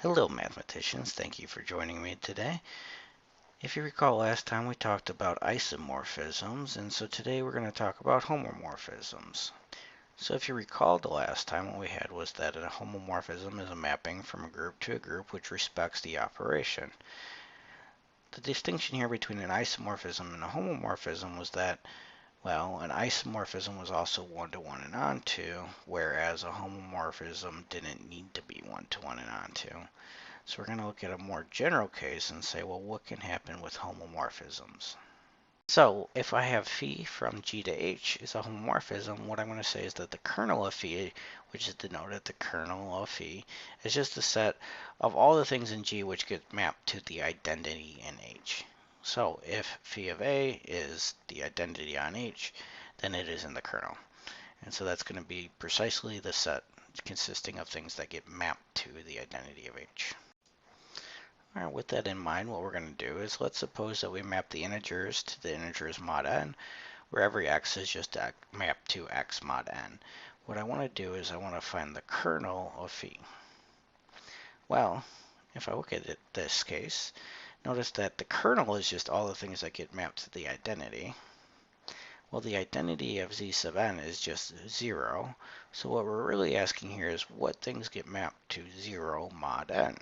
Hello mathematicians, thank you for joining me today. If you recall last time we talked about isomorphisms, and so today we're going to talk about homomorphisms. So if you recall the last time what we had was that a homomorphism is a mapping from a group to a group which respects the operation. The distinction here between an isomorphism and a homomorphism was that, well, an isomorphism was also one-to-one and onto, whereas a homomorphism didn't need to be one-to-one and onto. So we're going to look at a more general case and say, well, what can happen with homomorphisms? So if I have phi from G to H is a homomorphism, what I'm going to say is that the kernel of phi, which is denoted the kernel of phi, is just a set of all the things in G which get mapped to the identity in H. So if phi of A is the identity on H, then it is in the kernel. And so that's going to be precisely the set consisting of things that get mapped to the identity of H. All right, with that in mind, what we're going to do is let's suppose that we map the integers to the integers mod n, where every x is just mapped to x mod n. What I want to do is I want to find the kernel of phi. Well, if I look at this case, notice that the kernel is just all the things that get mapped to the identity. Well, the identity of z sub n is just 0. So what we're really asking here is what things get mapped to 0 mod n.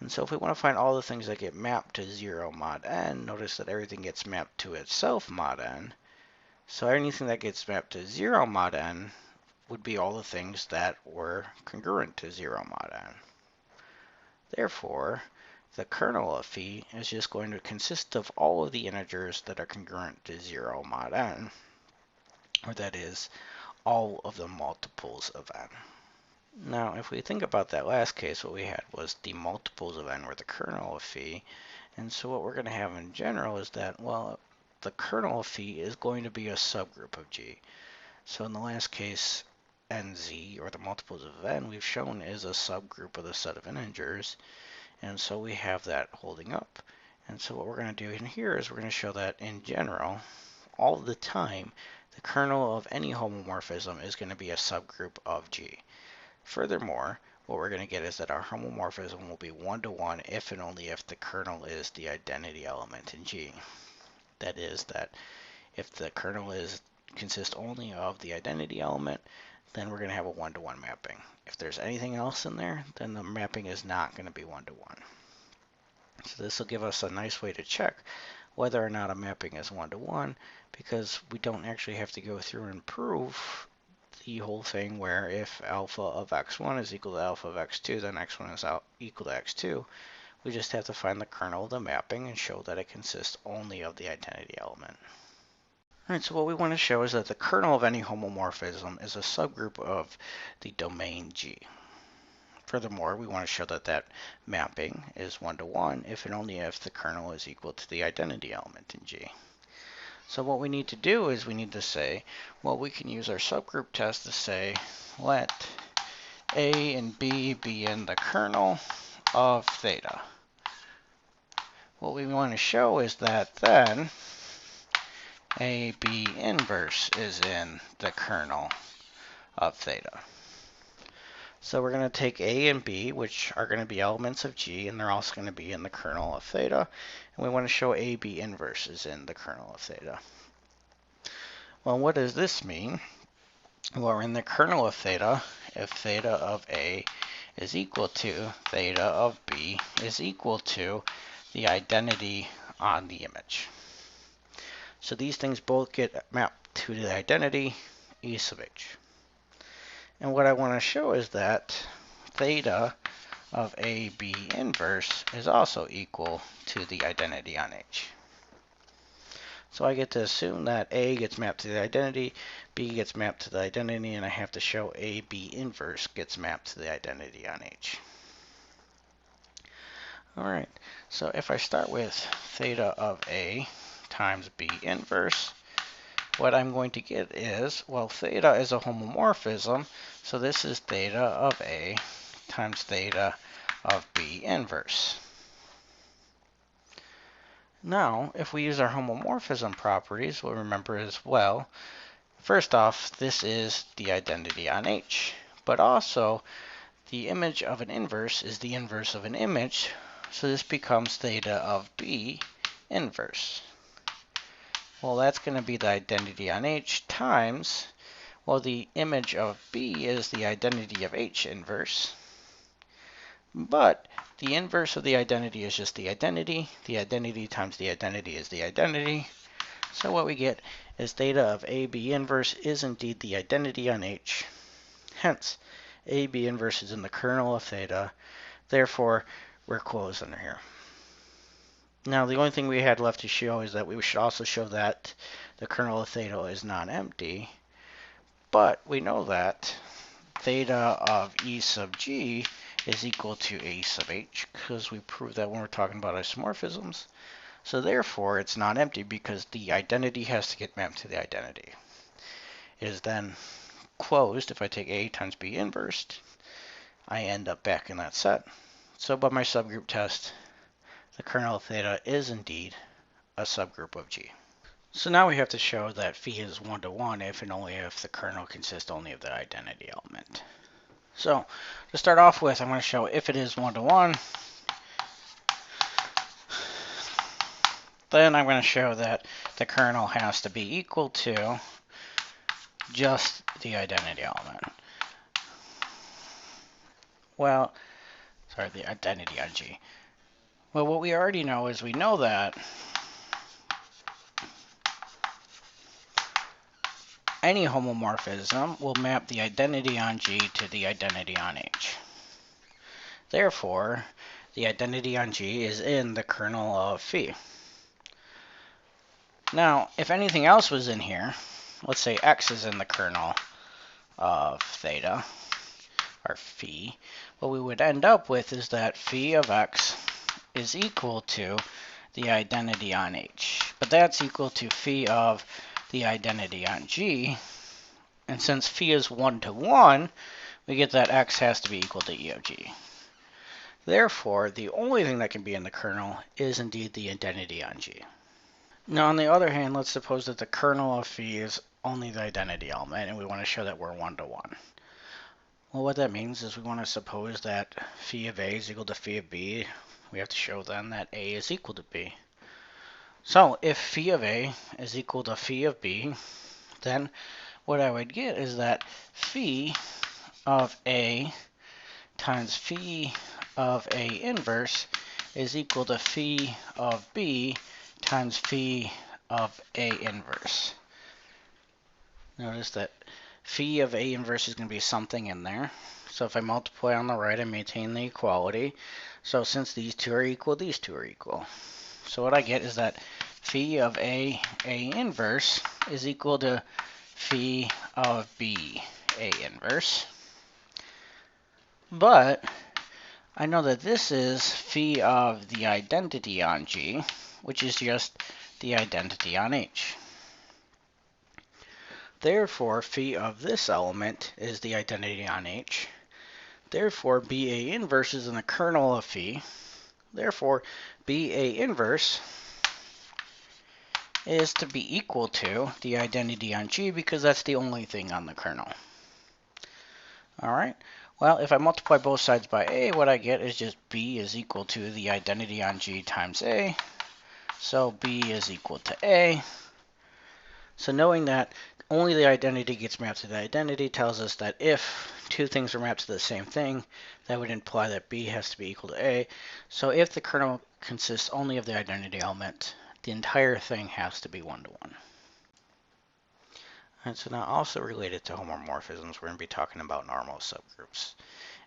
And so if we want to find all the things that get mapped to 0 mod n, notice that everything gets mapped to itself mod n. So anything that gets mapped to 0 mod n would be all the things that were congruent to 0 mod n. Therefore, the kernel of phi is just going to consist of all of the integers that are congruent to 0 mod n, or that is, all of the multiples of n. Now, if we think about that last case, what we had was the multiples of n were the kernel of phi. And so what we're going to have in general is that, well, the kernel of phi is going to be a subgroup of G. So in the last case, nz, or the multiples of n, we've shown is a subgroup of the set of integers. And so we have that holding up. And so what we're going to do in here is we're going to show that in general, all the time, the kernel of any homomorphism is going to be a subgroup of G. Furthermore, what we're going to get is that our homomorphism will be one-to-one if and only if the kernel is the identity element in G. That is, that if the kernel consists only of the identity element, then we're going to have a one-to-one mapping. If there's anything else in there, then the mapping is not going to be one-to-one. So this will give us a nice way to check whether or not a mapping is one-to-one, because we don't actually have to go through and prove the whole thing where if alpha of x1 is equal to alpha of x2, then x1 is equal to x2. We just have to find the kernel of the mapping and show that it consists only of the identity element. All right, so what we want to show is that the kernel of any homomorphism is a subgroup of the domain G. Furthermore, we want to show that that mapping is one-to-one if and only if the kernel is equal to the identity element in G. So what we need to do is we need to say, well, we can use our subgroup test to say, let A and B be in the kernel of theta. What we want to show is that then AB inverse is in the kernel of theta. So we're going to take A and B, which are going to be elements of G, and they're also going to be in the kernel of theta. And we want to show AB inverse is in the kernel of theta. Well, what does this mean? Well, we're in the kernel of theta if theta of A is equal to theta of B is equal to the identity on the image. So these things both get mapped to the identity E sub H. And what I want to show is that theta of AB inverse is also equal to the identity on H. So I get to assume that A gets mapped to the identity, B gets mapped to the identity, and I have to show AB inverse gets mapped to the identity on H. All right, so if I start with theta of A times B inverse, what I'm going to get is, well, theta is a homomorphism, so this is theta of A times theta of B inverse. Now, if we use our homomorphism properties, we'll remember as well, first off, this is the identity on H, but also the image of an inverse is the inverse of an image, so this becomes theta of B inverse. Well, that's going to be the identity on H times, well, the image of B is the identity of H inverse, but the inverse of the identity is just the identity times the identity is the identity. So what we get is theta of AB inverse is indeed the identity on H. Hence, AB inverse is in the kernel of theta. Therefore, we're closed under here. Now, the only thing we had left to show is that we should also show that the kernel of theta is non-empty. But we know that theta of E sub G is equal to A sub H, because we proved that when we're talking about isomorphisms. So therefore, it's non-empty because the identity has to get mapped to the identity. It is then closed. If I take A times B inverse, I end up back in that set. So by my subgroup test, the kernel of theta is indeed a subgroup of G. So now we have to show that phi is 1-to-1 if and only if the kernel consists only of the identity element. So to start off with, I'm going to show if it is 1-to-1, then I'm going to show that the kernel has to be equal to just the identity element. Well, sorry, the identity on G. Well, what we already know is we know that any homomorphism will map the identity on G to the identity on H. Therefore, the identity on G is in the kernel of phi. Now, if anything else was in here, let's say X is in the kernel of theta, or phi, what we would end up with is that phi of X is equal to the identity on H. But that's equal to phi of the identity on G. And since phi is 1-to-1, we get that X has to be equal to E of G. Therefore, the only thing that can be in the kernel is indeed the identity on G. Now, on the other hand, let's suppose that the kernel of phi is only the identity element, and we want to show that we're 1-to-1. Well, what that means is we want to suppose that phi of A is equal to phi of B. We have to show then that A is equal to B. So, if phi of A is equal to phi of B, then what I would get is that phi of A times phi of A inverse is equal to phi of B times phi of A inverse. Notice that phi of A inverse is going to be something in there. So if I multiply on the right, I maintain the equality. So since these two are equal, these two are equal. So what I get is that phi of A inverse is equal to phi of B A inverse. But I know that this is phi of the identity on G, which is just the identity on H. Therefore, phi of this element is the identity on H. Therefore, BA inverse is in the kernel of phi. Therefore, BA inverse is to be equal to the identity on G because that's the only thing on the kernel. All right. Well, if I multiply both sides by A, what I get is just B is equal to the identity on G times A. So B is equal to A. So knowing that only the identity gets mapped to the identity tells us that if two things are mapped to the same thing, that would imply that B has to be equal to A. So if the kernel consists only of the identity element, the entire thing has to be 1-to-1. And so now also related to homomorphisms, we're going to be talking about normal subgroups.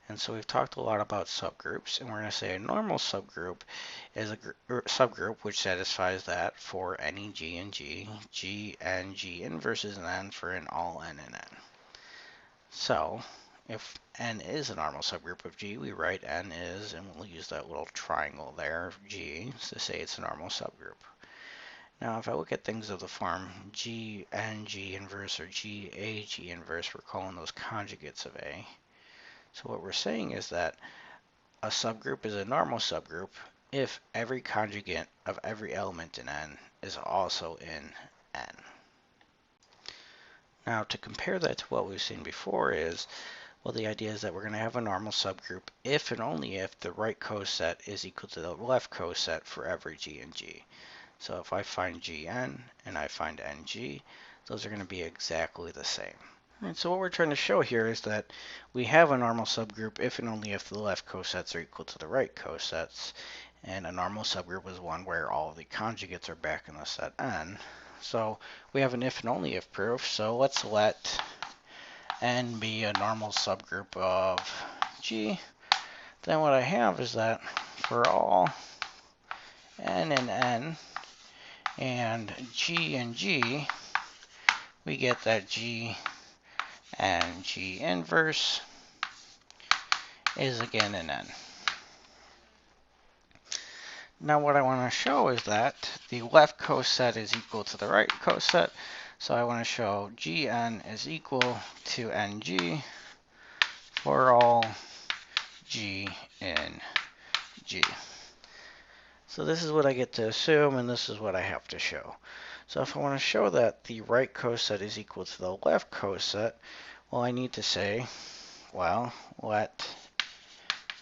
And so we've talked a lot about subgroups, and we're going to say a normal subgroup is a subgroup which satisfies that for any G and G, G and G inverse is N for an all N and N. So if N is a normal subgroup of G, we write N is, and we'll use that little triangle there, G, to say it's a normal subgroup. Now, if I look at things of the form G and G inverse or G A G inverse, we're calling those conjugates of A. So what we're saying is that a subgroup is a normal subgroup if every conjugate of every element in N is also in N. Now, to compare that to what we've seen before is Well, the idea is that we're going to have a normal subgroup if and only if the right coset is equal to the left coset for every g and g. So if I find gn and I find ng, those are going to be exactly the same. And so what we're trying to show here is that we have a normal subgroup if and only if the left cosets are equal to the right cosets. And a normal subgroup is one where all of the conjugates are back in the set n. So we have an if and only if proof. So let's let n be a normal subgroup of g. Then what I have is that for all n and n and g and g, we get that g and g inverse is again an n. Now what I want to show is that the left coset is equal to the right coset. So I want to show gn is equal to ng for all g in g. So this is what I get to assume, and this is what I have to show. So if I want to show that the right coset is equal to the left coset, well, I need to say, well, let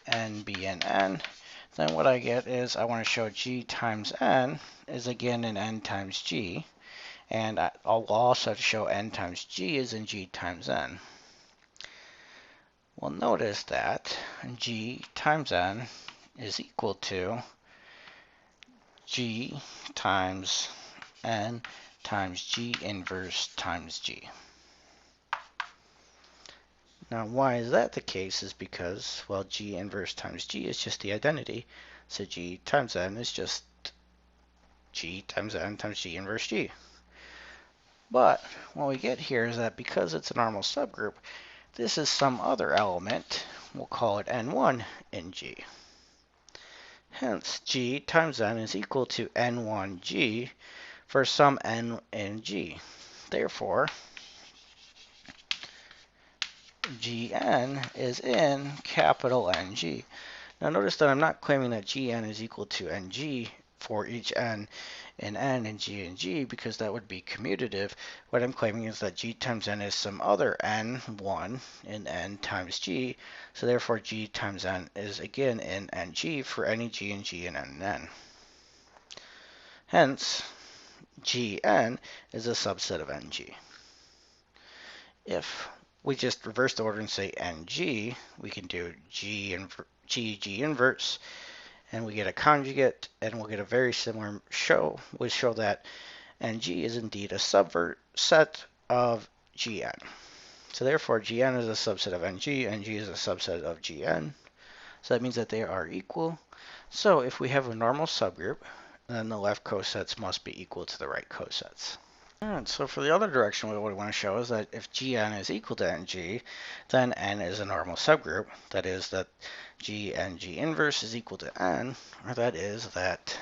n be an n. Then what I get is I want to show g times n is again in n times g. And I'll also have to show n times g is in g times n. Well, notice that g times n is equal to g times n times g inverse times g. Now, why is that the case is because, well, g inverse times g is just the identity. So g times n is just g times n times g inverse g. But what we get here is that because it's a normal subgroup, this is some other element. We'll call it n1 in g. Hence, g times n is equal to n1g for some n in g. Therefore, gn is in capital NG. Now notice that I'm not claiming that gn is equal to ng for each n in n and g because that would be commutative. What I'm claiming is that g times n is some other n1 in n times g, so therefore g times n is again in ng for any g and g in n and n. Hence, gn is a subset of ng. If we just reverse the order and say ng, we can do g inverse, and we get a conjugate, and we'll get a very similar show. We'll show that ng is indeed a subset of gn. So therefore, gn is a subset of ng is a subset of gn. So that means that they are equal. So if we have a normal subgroup, then the left cosets must be equal to the right cosets. Alright, so for the other direction, what we want to show is that if gn is equal to ng, then n is a normal subgroup. That is that g and g inverse is equal to n, or that is that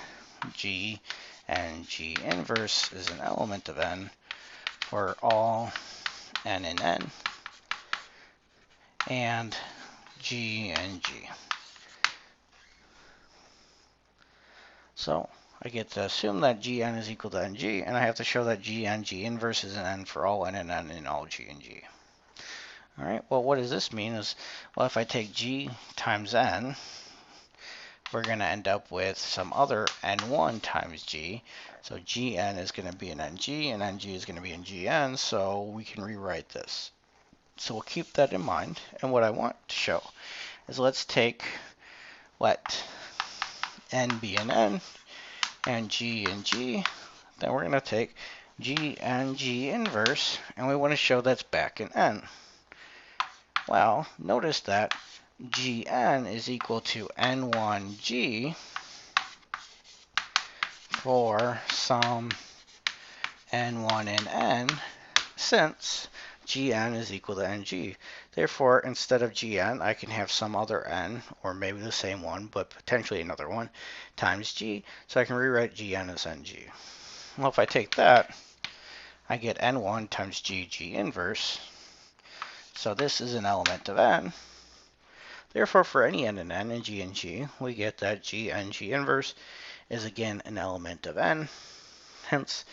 g and g inverse is an element of n for all n in n and g and g. So I get to assume that gn is equal to ng, and I have to show that g and g inverse is an n for all n and n in all g and g. All right, well, what does this mean is, well, if I take g times n, we're going to end up with some other n1 times g. So gn is going to be in ng, and ng is going to be in gn, so we can rewrite this. So we'll keep that in mind, and what I want to show is let n be in n, and g in g, then we're going to take g and g inverse, and we want to show that's back in n. Well, notice that gn is equal to n1g for some n1 in n, since gn is equal to ng. Therefore, instead of gn, I can have some other n, or maybe the same one, but potentially another one, times g. So I can rewrite gn as ng. Well, if I take that, I get n1 times g inverse. So this is an element of n. Therefore, for any n in n and g, we get that g and g inverse is again an element of n. Hence,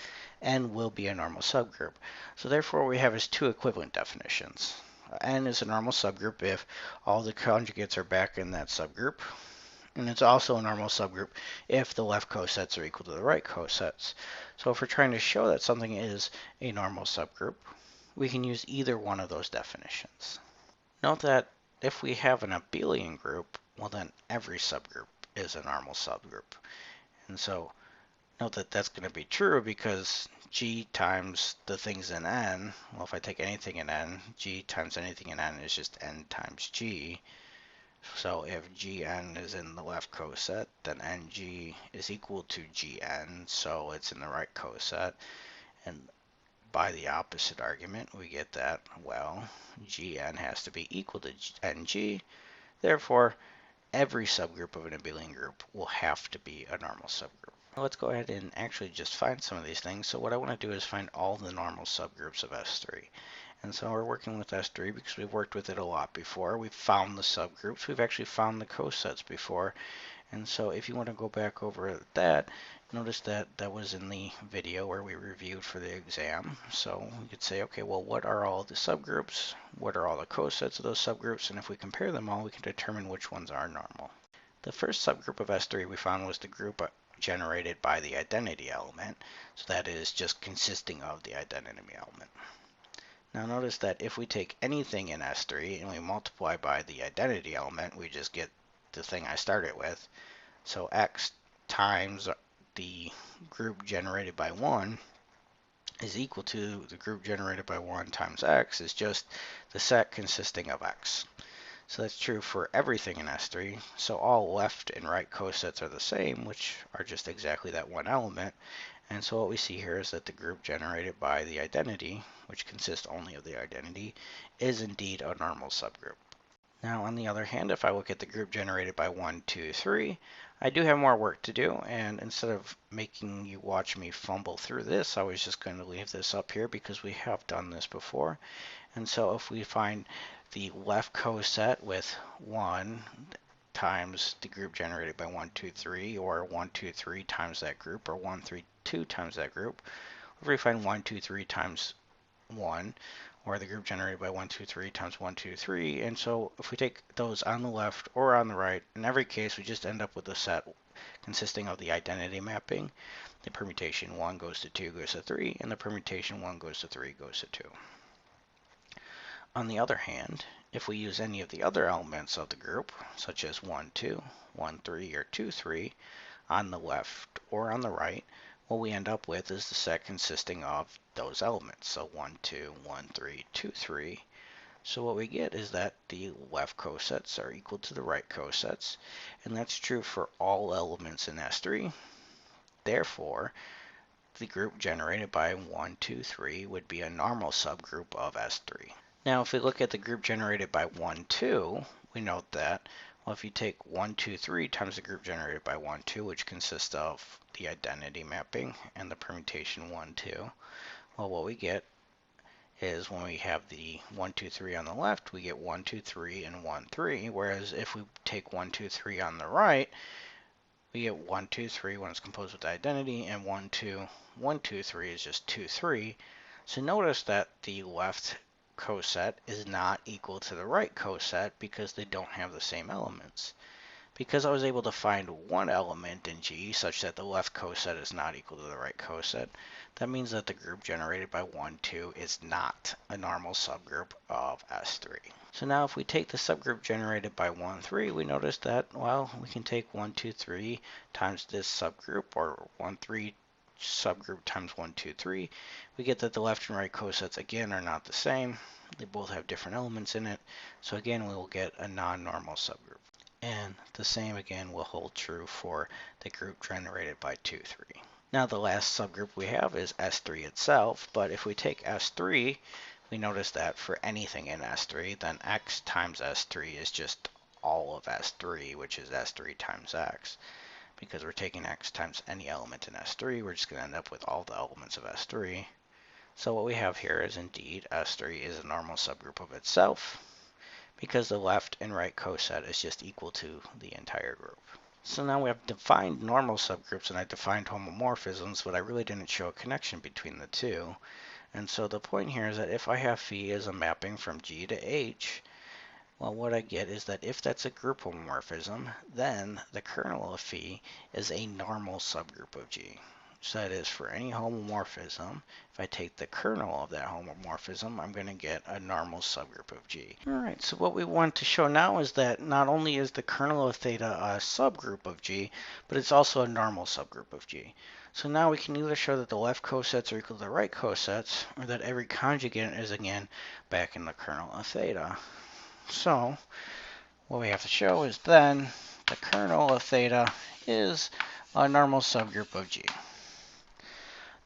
n will be a normal subgroup. So therefore, what we have is two equivalent definitions. N is a normal subgroup if all the conjugates are back in that subgroup. And it's also a normal subgroup if the left cosets are equal to the right cosets. So if we're trying to show that something is a normal subgroup, we can use either one of those definitions. Note that if we have an abelian group, well then every subgroup is a normal subgroup. And so note that that's going to be true because G times the things in N, well if I take anything in N, G times anything in N is just N times G. So if Gn is in the left coset, then Ng is equal to Gn, so it's in the right coset. And by the opposite argument, we get that, well, Gn has to be equal to Ng. Therefore, every subgroup of an abelian group will have to be a normal subgroup. Now let's go ahead and actually just find some of these things. So what I want to do is find all the normal subgroups of S3. And so we're working with S3 because we've worked with it a lot before. We've found the subgroups. We've actually found the cosets before. And so if you want to go back over that, notice that that was in the video where we reviewed for the exam. So we could say, okay, well, what are all the subgroups? What are all the cosets of those subgroups? And if we compare them all, we can determine which ones are normal. The first subgroup of S3 we found was the group generated by the identity element. So that is just consisting of the identity element. Now notice that if we take anything in S3 and we multiply by the identity element, we just get the thing I started with. So x times the group generated by 1 is equal to the group generated by 1 times x is just the set consisting of x. So that's true for everything in S3. So all left and right cosets are the same, which are just exactly that one element. And so what we see here is that the group generated by the identity, which consists only of the identity, is indeed a normal subgroup. Now, on the other hand, if I look at the group generated by 1, 2, 3, I do have more work to do. And instead of making you watch me fumble through this, I was just going to leave this up here because we have done this before. And so if we find the left coset with 1 times the group generated by 1, 2, 3, or 1, 2, 3 times that group, or 1, 3, 2 times that group, if we find 1, 2, 3 times 1, or the group generated by 1, 2, 3 times 1, 2, 3, and so if we take those on the left or on the right, in every case we just end up with a set consisting of the identity mapping. The permutation 1 goes to 2 goes to 3, and the permutation 1 goes to 3 goes to 2. On the other hand, if we use any of the other elements of the group, such as 1, 2, 1, 3, or 2, 3, on the left or on the right, what we end up with is the set consisting of those elements. So 1, 2, 1, 3, 2, 3. So what we get is that the left cosets are equal to the right cosets, and that's true for all elements in S3. Therefore, the group generated by 1, 2, 3 would be a normal subgroup of S3. Now, if we look at the group generated by 1, 2, we note that, well, if you take 1, 2, 3 times the group generated by 1, 2, which consists of the identity mapping and the permutation 1, 2, well, what we get is when we have the 1, 2, 3 on the left, we get 1, 2, 3, and 1, 3, whereas if we take 1, 2, 3 on the right, we get 1, 2, 3 when it's composed with the identity, and 1, 2, 1, 2, 3 is just 2, 3. So notice that the left coset is not equal to the right coset because they don't have the same elements. Because I was able to find one element in G such that the left coset is not equal to the right coset, that means that the group generated by 1, 2 is not a normal subgroup of S3. So now if we take the subgroup generated by 1, 3, we notice that, well, we can take 1, 2, 3 times this subgroup, or 1, 3 subgroup times 1, 2, 3. We get that the left and right cosets again are not the same. They both have different elements in it. So again, we will get a non-normal subgroup. And the same again will hold true for the group generated by 2, 3. Now the last subgroup we have is S3 itself, but if we take S3, we notice that for anything in S3, then x times S3 is just all of S3, which is S3 times x. Because we're taking x times any element in S3, we're just going to end up with all the elements of S3. So what we have here is indeed S3 is a normal subgroup of itself, because the left and right coset is just equal to the entire group. So now we have defined normal subgroups and I defined homomorphisms, but I really didn't show a connection between the two. And so the point here is that if I have phi as a mapping from G to H, well, what I get is that if that's a group homomorphism, then the kernel of phi is a normal subgroup of G. So that is, for any homomorphism, if I take the kernel of that homomorphism, I'm going to get a normal subgroup of G. All right, so what we want to show now is that not only is the kernel of theta a subgroup of G, but it's also a normal subgroup of G. So now we can either show that the left cosets are equal to the right cosets, or that every conjugate is again back in the kernel of theta. So what we have to show is then the kernel of theta is a normal subgroup of G.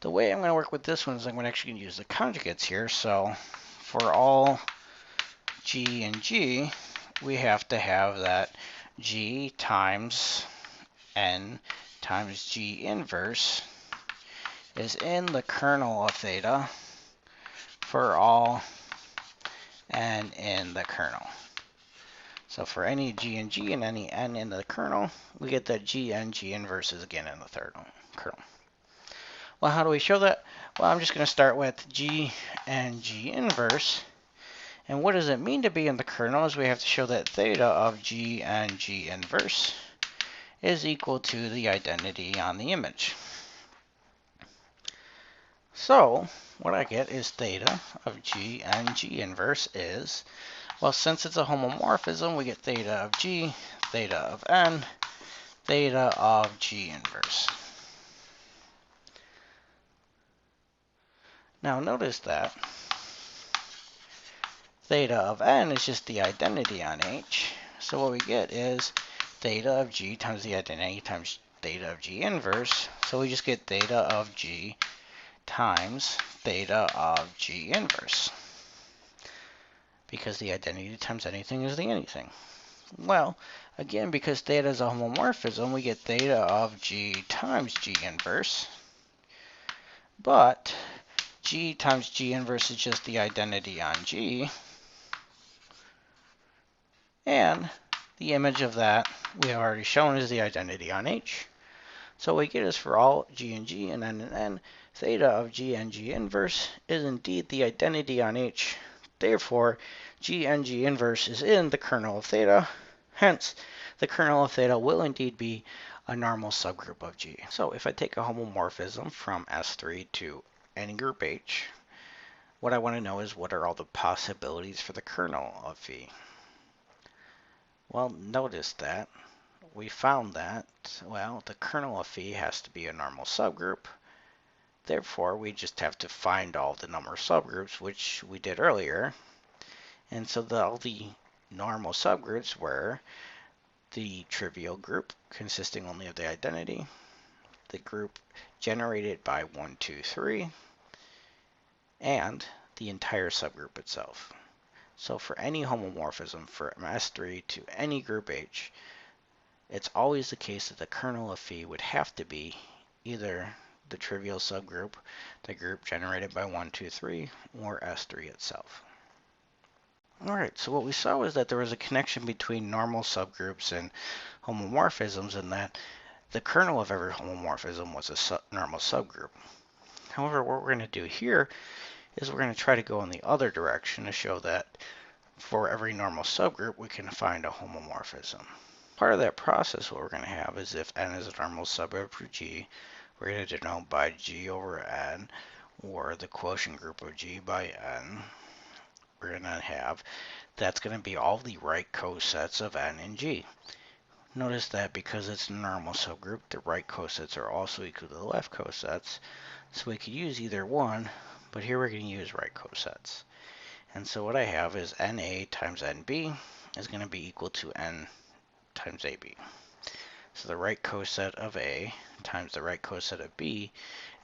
The way I'm going to work with this one is I'm actually going to use the conjugates here. So for all G and G, we have to have that G times N times G inverse is in the kernel of theta for all N in the kernel. So for any G and G and any N in the kernel, we get that G and G inverse is again in the kernel. Well, how do we show that? Well, I'm just going to start with G and G inverse. And what does it mean to be in the kernel is we have to show that theta of G and G inverse is equal to the identity on the image. So what I get is theta of G and G inverse is, well, since it's a homomorphism, we get theta of G, theta of N, theta of G inverse. Now notice that theta of N is just the identity on H. So what we get is theta of G times the identity times theta of G inverse. So we just get theta of G times theta of G inverse, because the identity times anything is the anything. Well, again, because theta is a homomorphism, we get theta of G times G inverse. But G times G inverse is just the identity on G. And the image of that we have already shown is the identity on H. So what we get is for all G and G and N and N, theta of G and G inverse is indeed the identity on H. Therefore, G and G inverse is in the kernel of theta. Hence, the kernel of theta will indeed be a normal subgroup of G. So if I take a homomorphism from S3 to any group H, what I want to know is what are all the possibilities for the kernel of phi. Well, notice that we found that, well, the kernel of phi has to be a normal subgroup. Therefore, we just have to find all the number of subgroups, which we did earlier. And so all the normal subgroups were the trivial group, consisting only of the identity, the group generated by 1, 2, 3, and the entire subgroup itself. So for any homomorphism from S3 to any group H, it's always the case that the kernel of phi would have to be either the trivial subgroup, the group generated by 1, 2, 3, or S3 itself. Alright, so what we saw was that there was a connection between normal subgroups and homomorphisms, and that the kernel of every homomorphism was a normal subgroup. However, what we're going to do here is we're going to try to go in the other direction to show that for every normal subgroup we can find a homomorphism. Part of that process, what we're going to have is if N is a normal subgroup for G, we're going to denote by G over N, or the quotient group of G by N. We're going to have, that's going to be all the right cosets of N and G. Notice that because it's a normal subgroup, the right cosets are also equal to the left cosets. So we could use either one, but here we're going to use right cosets. And so what I have is NA times NB is going to be equal to N times AB. So the right coset of A times the right coset of B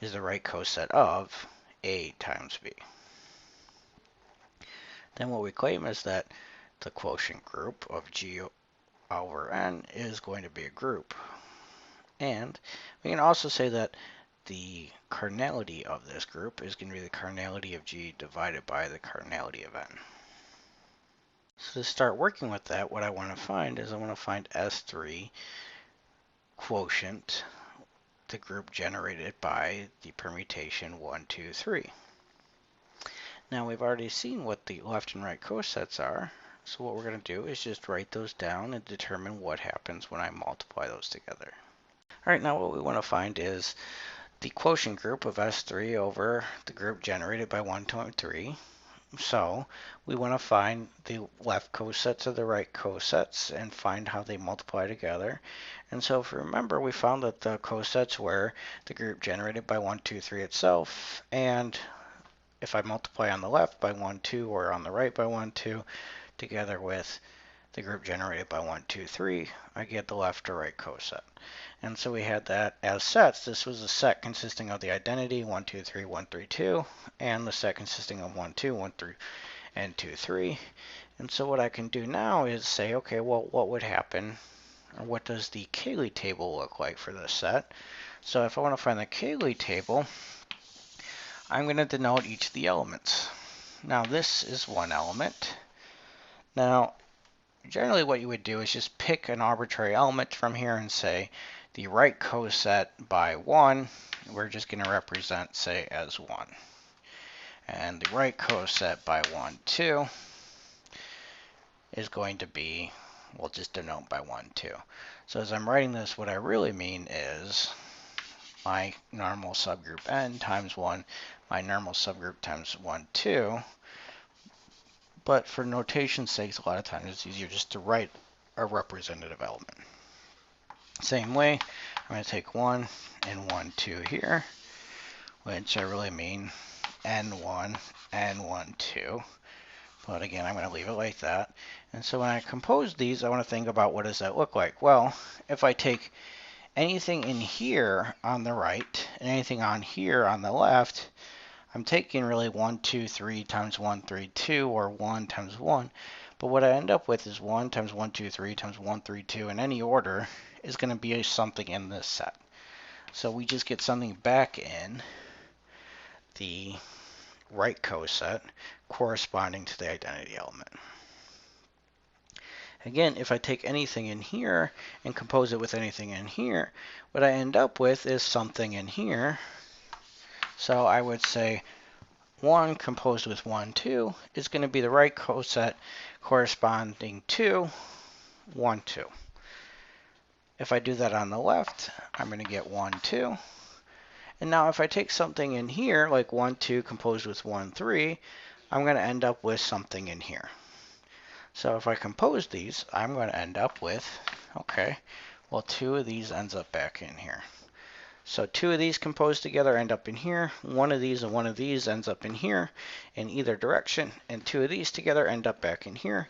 is the right coset of A times B. Then what we claim is that the quotient group of G over N is going to be a group. And we can also say that the cardinality of this group is going to be the cardinality of G divided by the cardinality of N. So to start working with that, what I want to find is I want to find S3 quotient, the group generated by the permutation 1, 2, 3. Now we've already seen what the left and right cosets are, so what we're going to do is just write those down and determine what happens when I multiply those together. All right, now what we want to find is the quotient group of S3 over the group generated by 1, 2, and 3. So we want to find the left cosets of the right cosets and find how they multiply together. And so if you remember, we found that the cosets were the group generated by 1, 2, 3 itself, and if I multiply on the left by 1, 2, or on the right by 1, 2, together with the group generated by 1, 2, 3, I get the left or right coset. And so we had that as sets. This was a set consisting of the identity 1, 2, 3, 1, 3, 2, and the set consisting of 1, 2, 1, 3, and 2, 3. And so what I can do now is say, okay, well, what would happen, or what does the Cayley table look like for this set? So if I want to find the Cayley table, I'm going to denote each of the elements. Now this is one element. Now generally what you would do is just pick an arbitrary element from here and say the right coset by 1, we're just going to represent, say, as 1. And the right coset by 1, 2 is going to be, we'll just denote by 1, 2. So as I'm writing this, what I really mean is my normal subgroup n times 1, my normal subgroup times 1, 2. But for notation's sake, a lot of times it's easier just to write a representative element. Same way, I'm going to take 1 and 1, 2 here, which I really mean n1, n1, 2. But again, I'm going to leave it like that. And so when I compose these, I want to think about what does that look like. Well, if I take anything in here on the right and anything on here on the left, I'm taking really 1, 2, 3 times 1, 3, 2, or 1 times 1. But what I end up with is 1 times 1, 2, 3 times 1, 3, 2 in any order is going to be something in this set. So we just get something back in the right coset corresponding to the identity element. Again, if I take anything in here and compose it with anything in here, what I end up with is something in here. So I would say 1 composed with 1, 2 is going to be the right coset corresponding to 1, 2. If I do that on the left, I'm going to get 1, 2. And now if I take something in here, like 1, 2 composed with 1, 3, I'm going to end up with something in here. So if I compose these, I'm going to end up with, okay, well, 2 of these ends up back in here. So 2 of these composed together end up in here. 1 of these and 1 of these ends up in here in either direction. And 2 of these together end up back in here.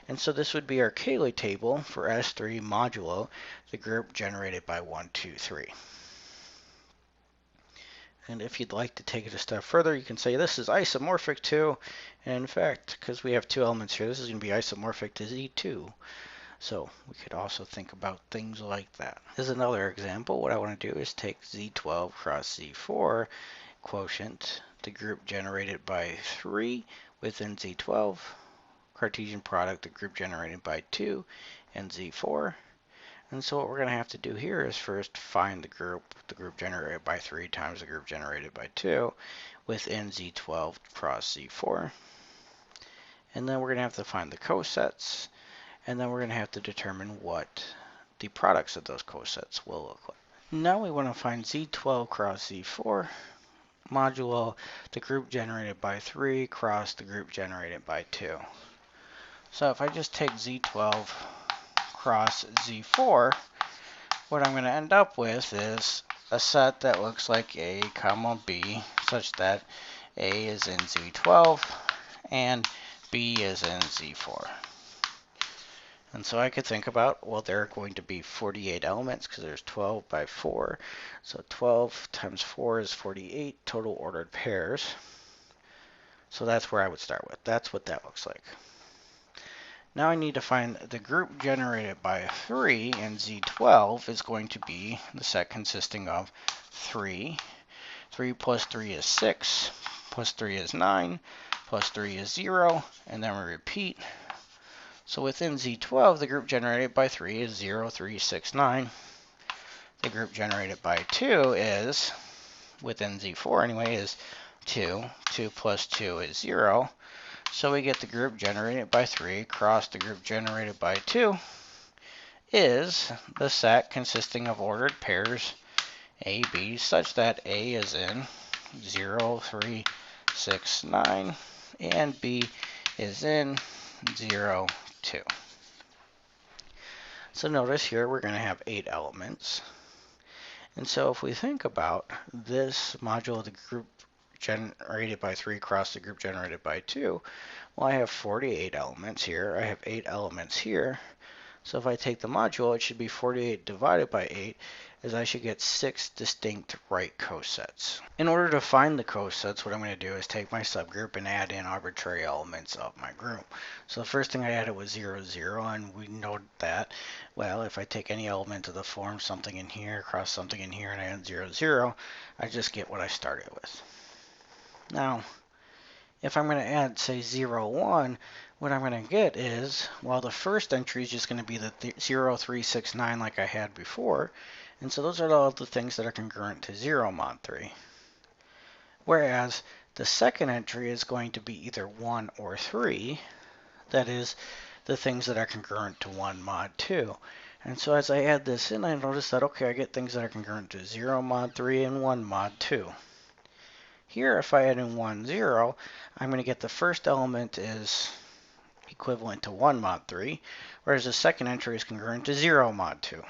And so this would be our Cayley table for S3 modulo the group generated by 1, 2, 3. And if you'd like to take it a step further, you can say this is isomorphic to, and in fact, because we have 2 elements here, this is going to be isomorphic to Z2. So we could also think about things like that. As another example, what I want to do is take Z12 cross Z4 quotient, the group generated by 3 within Z12, Cartesian product, the group generated by 2, and Z4. And so what we're going to have to do here is first find the group generated by 3 times the group generated by 2 within Z12 cross Z4. And then we're going to have to find the cosets. And then we're going to have to determine what the products of those cosets will look like. Now we want to find Z12 cross Z4 modulo the group generated by 3 cross the group generated by 2. So if I just take Z12 cross Z4, what I'm going to end up with is a set that looks like A, comma B, such that A is in Z12 and B is in Z4. And so I could think about, well, there are going to be 48 elements because there's 12 by 4. So 12 times 4 is 48 total ordered pairs. So that's where I would start with. That's what that looks like. Now I need to find the group generated by 3 in Z12 is going to be the set consisting of 3. 3 plus 3 is 6, plus 3 is 9, plus 3 is 0, and then we repeat. So within Z12, the group generated by 3 is 0, 3, 6, 9. The group generated by 2 is, within Z4 anyway, is 2. 2 plus 2 is 0. So we get the group generated by 3 cross the group generated by 2 is the set consisting of ordered pairs A, B, such that A is in 0, 3, 6, 9, and B is in 0, 2. So notice here we're going to have 8 elements. And so if we think about this module of the group generated by 3 cross the group generated by 2, well, I have 48 elements here. I have 8 elements here. So if I take the module, it should be 48 divided by 8, as I should get 6 distinct right cosets. In order to find the cosets, what I'm going to do is take my subgroup and add in arbitrary elements of my group. So the first thing I added was 0, 0, and we know that, well, if I take any element of the form, something in here, cross something in here, and I add 0, 0, I just get what I started with. Now, if I'm going to add, say, 0, 1, what I'm going to get is, well, the first entry is just going to be the 0, 3, 6, 9 like I had before. And so those are all the things that are congruent to 0 mod 3. Whereas the second entry is going to be either 1 or 3. That is, the things that are congruent to 1 mod 2. And so as I add this in, I notice that, okay, I get things that are congruent to 0 mod 3 and 1 mod 2. Here, if I add in 1, 0, I'm going to get the first element is equivalent to 1 mod 3, whereas the second entry is congruent to 0 mod 2.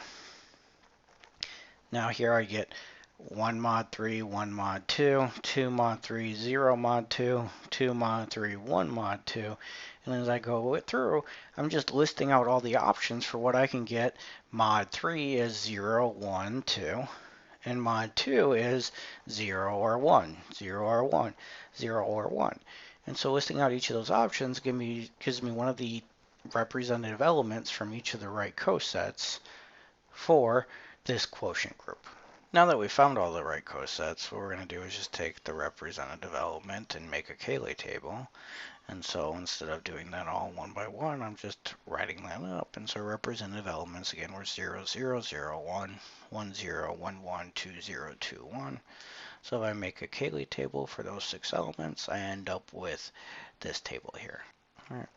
Now here I get 1 mod 3, 1 mod 2, 2 mod 3, 0 mod 2, 2 mod 3, 1 mod 2. And as I go through, I'm just listing out all the options for what I can get. Mod 3 is 0, 1, 2. And mod 2 is 0 or 1, 0 or 1, 0 or 1. And so listing out each of those options gives me one of the representative elements from each of the right cosets for this quotient group. Now that we've found all the right cosets, what we're going to do is just take the representative element and make a Cayley table. And so instead of doing that all one by one, I'm just writing that up. And so representative elements again were 0, 0, 0, 1, 1, 0, 1, 1, 2, 0, 2, 1. So if I make a Cayley table for those 6 elements, I end up with this table here. All right.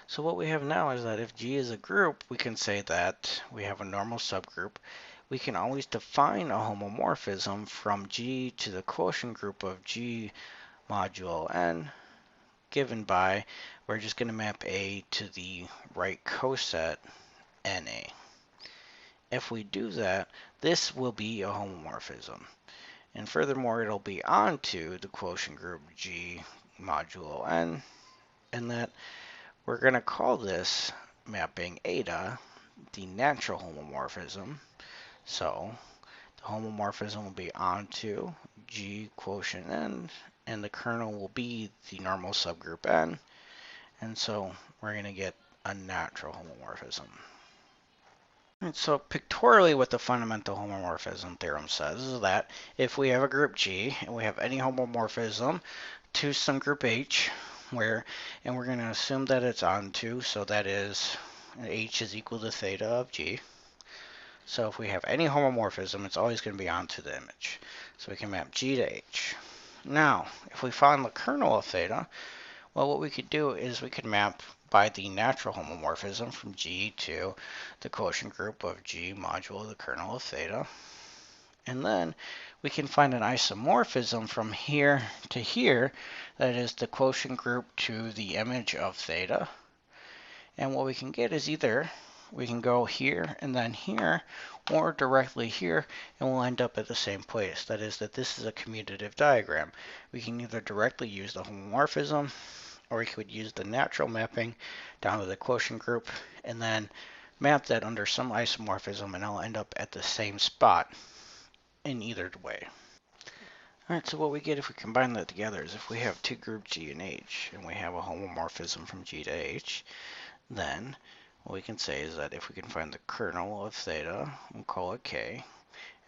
So what we have now is that if G is a group, we can say that we have a normal subgroup. We can always define a homomorphism from G to the quotient group of G modulo n, given by, we're just going to map A to the right coset NA. If we do that, this will be a homomorphism. And furthermore, it'll be onto the quotient group G modulo n, and that we're going to call this mapping eta the natural homomorphism. So the homomorphism will be onto G quotient n, and the kernel will be the normal subgroup n. And so we're going to get a natural homomorphism. And so pictorially what the fundamental homomorphism theorem says is that if we have a group G and we have any homomorphism to some group H, and we're going to assume that it's onto, so that is H is equal to theta of G. So if we have any homomorphism, it's always going to be onto the image. So we can map G to H. Now, if we find the kernel of theta, well, what we could do is we could map by the natural homomorphism from G to the quotient group of G modulo the kernel of theta. And then we can find an isomorphism from here to here, that is the quotient group to the image of theta. And what we can get is either we can go here and then here, or directly here, and we'll end up at the same place. That is that this is a commutative diagram. We can either directly use the homomorphism, or we could use the natural mapping down to the quotient group, and then map that under some isomorphism, and I'll end up at the same spot in either way. All right, so what we get if we combine that together is if we have two groups G and H, and we have a homomorphism from G to H, then what we can say is that if we can find the kernel of theta, we'll call it K,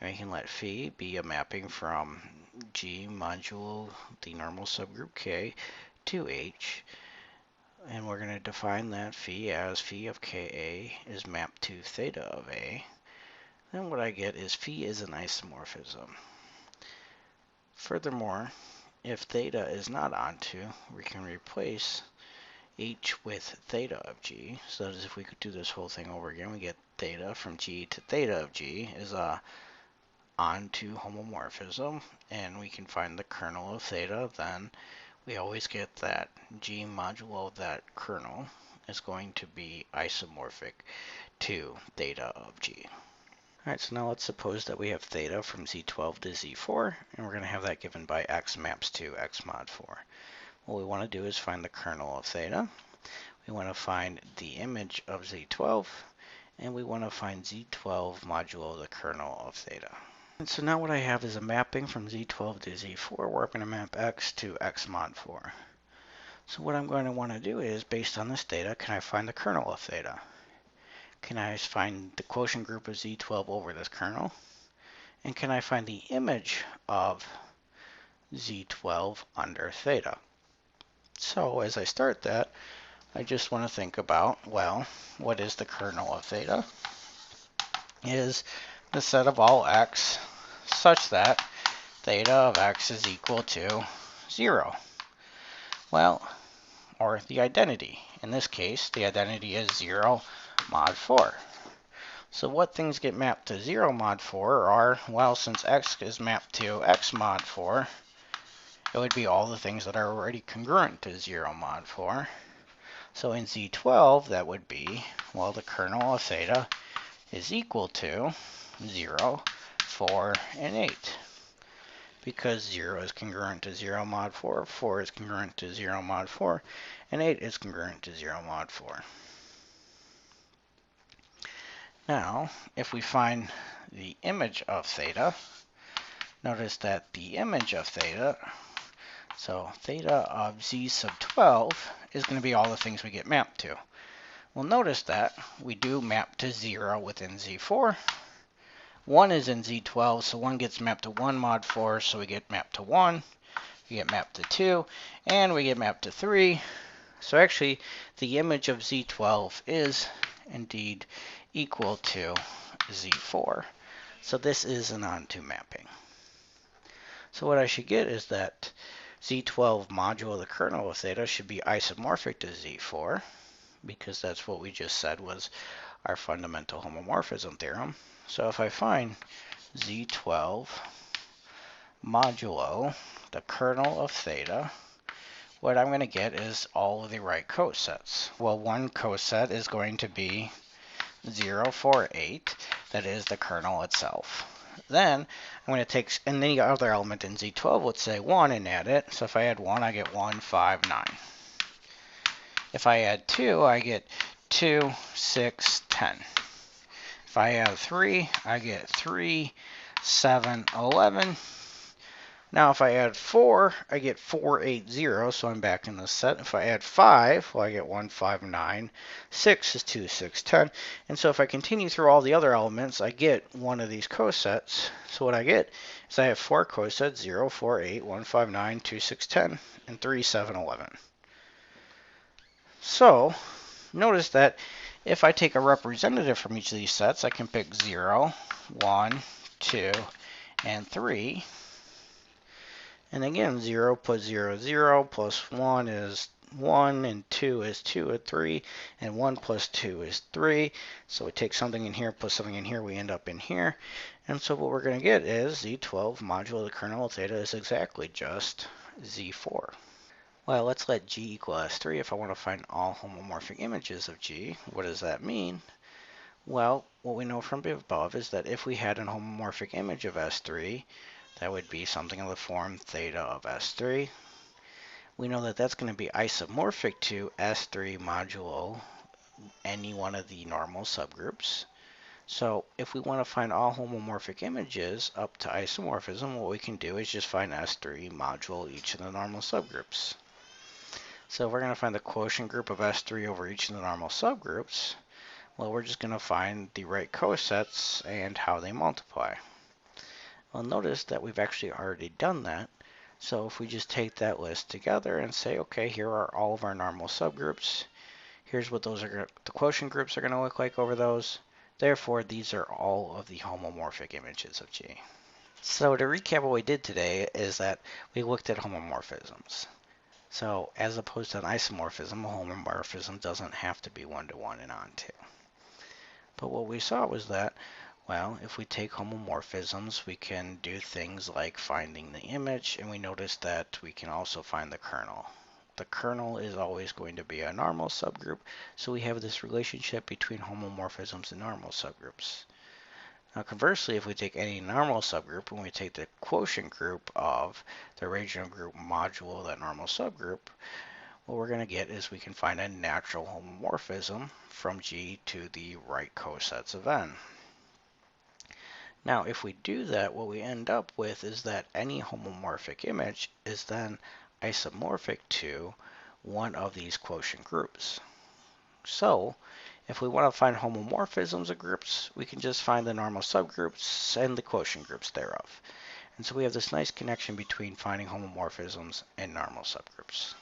and we can let phi be a mapping from G modulo the normal subgroup K to H, and we're going to define that phi as phi of Ka is mapped to theta of A. Then what I get is phi is an isomorphism. Furthermore, if theta is not onto, we can replace h with theta of g. So that is, if we could do this whole thing over again, we get theta from g to theta of g is a onto homomorphism, and we can find the kernel of theta. Then we always get that g modulo of that kernel is going to be isomorphic to theta of g. Alright, so now let's suppose that we have theta from z12 to z4, and we're going to have that given by x maps to x mod 4. What we want to do is find the kernel of theta. We want to find the image of z12, and we want to find z12 modulo the kernel of theta. And so now what I have is a mapping from z12 to z4, where I'm going to map x to x mod 4. So what I'm going to want to do is, based on this data, can I find the kernel of theta? Can I find the quotient group of z12 over this kernel? And can I find the image of z12 under theta? So as I start that, I just want to think about, well, what is the kernel of theta? Is the set of all x such that theta of x is equal to 0. Well, or the identity. In this case, the identity is 0 mod 4. So what things get mapped to 0 mod 4 are, well, since x is mapped to x mod 4, it would be all the things that are already congruent to 0 mod 4. So in Z12, that would be, well, the kernel of theta is equal to 0, 4, and 8. Because 0 is congruent to 0 mod 4, 4 is congruent to 0 mod 4, and 8 is congruent to 0 mod 4. Now, if we find the image of theta, notice that the image of theta, so theta of z sub 12, is going to be all the things we get mapped to. Well, notice that we do map to 0 within z4. 1 is in z12, so 1 gets mapped to 1 mod 4, so we get mapped to 1. We get mapped to 2, and we get mapped to 3. So actually, the image of z12 is indeed equal to z4. So this is an onto mapping. So what I should get is that z12 modulo the kernel of theta should be isomorphic to z4, because that's what we just said was our fundamental homomorphism theorem. So if I find z12 modulo the kernel of theta, what I'm going to get is all of the right cosets. Well, one coset is going to be 0, 4, 8. That is the kernel itself. Then I'm going to take any other element in Z12, let's say 1, and add it. So if I add 1, I get 1, 5, 9. If I add 2, I get 2, 6, 10. If I add 3, I get 3, 7, 11. Now if I add 4, I get 4, 8, 0, so I'm back in the set. If I add 5, well, I get 1, 5, 9. 6 is 2, 6, 10. And so if I continue through all the other elements, I get one of these cosets. So what I get is I have 4 cosets, 0, 4, 8, 1, 5, 9, 2, 6, 10, and 3, 7, 11. So notice that if I take a representative from each of these sets, I can pick 0, 1, 2, and 3. And again, 0 plus 0 is 0, plus 1 is 1, and 2 is 2, and 3, and 1 plus 2 is 3. So we take something in here, plus something in here, we end up in here. And so what we're going to get is Z12 modulo the kernel of theta is exactly just Z4. Well, let's let G equal S3 if I want to find all homomorphic images of G. What does that mean? Well, what we know from above is that if we had an homomorphic image of S3, that would be something in the form theta of S3. We know that that's going to be isomorphic to S3 modulo any one of the normal subgroups. So if we want to find all homomorphic images up to isomorphism, what we can do is just find S3 modulo each of the normal subgroups. So if we're going to find the quotient group of S3 over each of the normal subgroups, well, we're just going to find the right cosets and how they multiply. Well, notice that we've actually already done that. So if we just take that list together and say, okay, here are all of our normal subgroups. Here's what those are, the quotient groups are going to look like over those. Therefore, these are all of the homomorphic images of G. So to recap what we did today is that we looked at homomorphisms. So as opposed to an isomorphism, a homomorphism doesn't have to be one-to-one and onto. But what we saw was that, well, if we take homomorphisms, we can do things like finding the image, and we noticed that we can also find the kernel. The kernel is always going to be a normal subgroup, so we have this relationship between homomorphisms and normal subgroups. Now conversely, if we take any normal subgroup and we take the quotient group of the original group modulo that normal subgroup, what we're going to get is we can find a natural homomorphism from G to the right cosets of n. Now if we do that, what we end up with is that any homomorphic image is then isomorphic to one of these quotient groups. So if we want to find homomorphisms of groups, we can just find the normal subgroups and the quotient groups thereof. And so we have this nice connection between finding homomorphisms and normal subgroups.